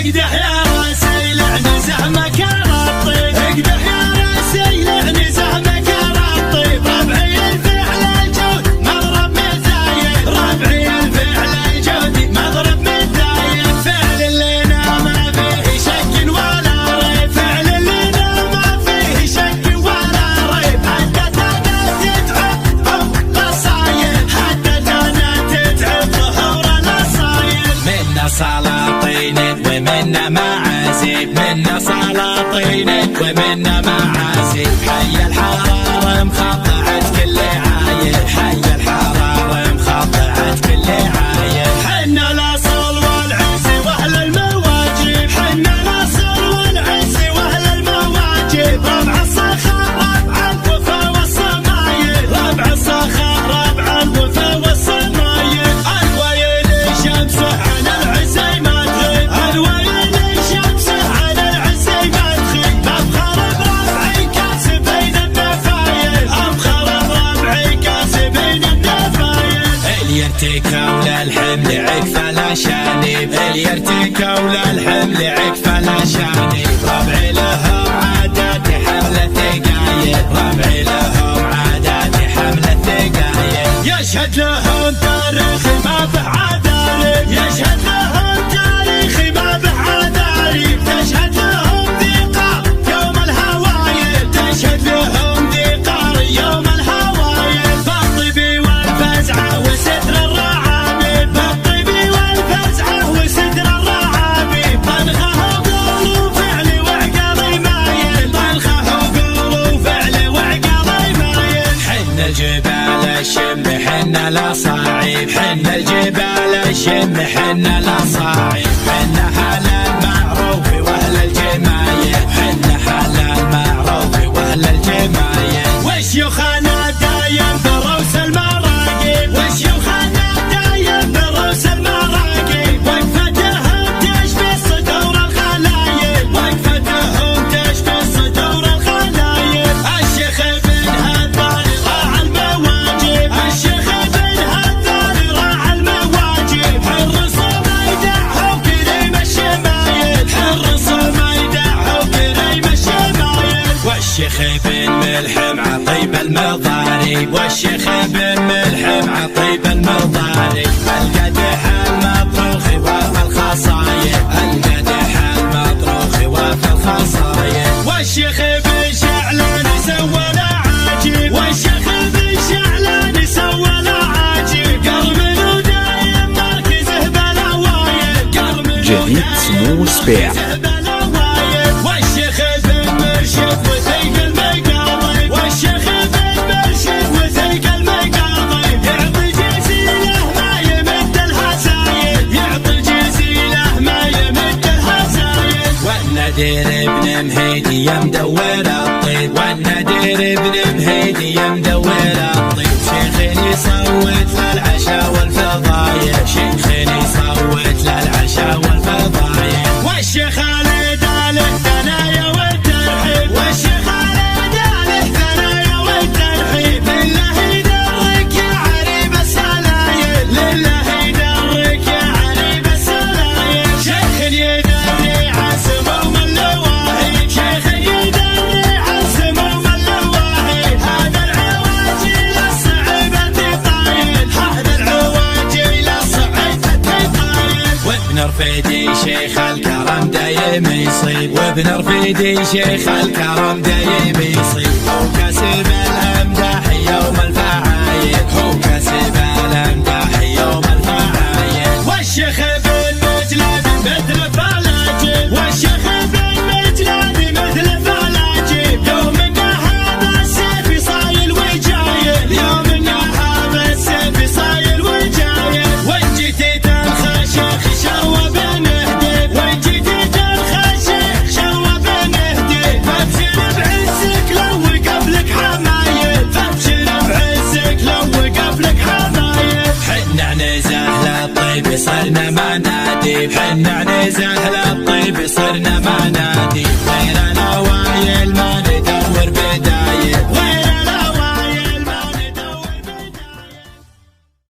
اقدح يا راسي لعنزه مكان الطيب، اقدح يا راسي لعنزه مكان الطيب. ربعي الفعل الجود مضرب مزايد، ربعي الفعل الجود مضرب مزايد. فعل لنا ما فيه شك ولا ريب، فعل لنا ما فيه شك ولا ريب. حدثنا تتعب ظهور الصايد، حدثنا تتعب ظهور الصايد. منا سلاطين ومنا معازيب، منا سلاطين ومنا معازيب. حي الحرارة مخضعت كل عايل، حي الحرارة مخضعت كل عايل. حنا الاصل والعز واهل المواجب، حنا الاصل والعز واهل المواجب. ربع الصخر ربع الوفا والصمايل، ربع الصخر ربع الوفا والصمايل. الويل الشمس على العزي ما تغيب، الويل الشمس على العزي ما تغيب. ابخر بربعي كاسبين النفايل، ابخر بربعي كاسبين النفايل. اللي يرتكوا للحمل عكفه لا شانب، اللي يرتكوا للحمل عكفه لا شانب. ربعي لهم عادات حمل الثقايل، ربعي لهم عادات حمل الثقايل. يشهد لهم تاريخي ما به عذاري، يشهد لهم تاريخي ما به عذاري. تشهد لهم ذقار يوم الهوايل، تشهد لهم ذقار يوم الهوايل. بالطبي والفزعه وستر الرعابيب، بالطبي والفزعه وستر الرعابيب. طنخه وقول وفعل وعقلي مايل، طنخه وقول وفعل وعقلي مايل. حنا جبال الشم حنا الاصاعيب، حنا جبال الشم حنا الاصاعيب. حنا حال المعروف واهل الجمايل، حنا حال المعروف واهل الجمايل. وشيوخنا دايم بروس المراقب، وشيوخنا دايم بروس المراقب. وقفتهم تشفي صدور الخلايل، وقفتهم تشفي صدور الخلايل. الشيخ ابن هذار راعى المواجب، الشيخ ابن هذار راعى المواجب. حرص ما يدعهم كريم الشمايل، حرص ما يدعهم كريم الشمايل. والشيخ ابن ملحم عطيب المضارب، والشيخ ابن ملحم عطيب المضارب. القدح المطروخ وفي الخصايب، القدح المطروخ وفي الخصايب. والشيخ ابن شعلان سوى العاجب، والشيخ ابن شعلان سوى العاجب. قرمنو دايم مركزه بالاوايل، قرمنو جديد سمو سبيع. والشيخ ابن مرشد وثيق المقاضي، والشيخ ابن مرشد وثيق المقاضي. يعطي جزيله ما يمد الهزايل، يعطي جزيله ما يمد الهزايل. والنادر ابن مهيدي يمدور الطيب، والنادر ابن مهيدي يمدور الطيب. شيخ يصوت للعشاء والفضايل، شيخ يصوت للعشاء والفضايل. والشيخ خالد له ثنايا والترحيب، والشيخ خالد له ثنايا والترحيب. لله يدرك يا عريب السلايل، لله يدرك يا عريب السلايل. شيخ يدري عن سموم اللواهي، شيخ يدري عن سموم اللواهي. هذا العواجيل الصعيبة طايل، هذا العواجيل الصعيبة طايل. وابن رفيدي شيخ الكرم دايم يصيب، وابن رفيدي شيخ الكرم دايم يصيب. هو كسب الامداح يوم الفعايد، هو كسب الامداح يوم الفعايد. والشيخ ابن مجلد مثل فلاجب، والشيخ ابن مجلد مثل فلاجب. يوم ان هذا السيف صايل وجايل، يوم ان هذا السيف صايل وجايل. وان جيتي ترخى شيخ شوى بنهدي، وان جيتي ترخى شيخ شوى بنهدي. فابشر بعزك لو وقف لك حمايل، فابشر بعزك لو وقف لك حمايل. حنا نزهل الطيب صرنا منادي، حنا نزهل الطيب صرنا منادي. غير نوايل ما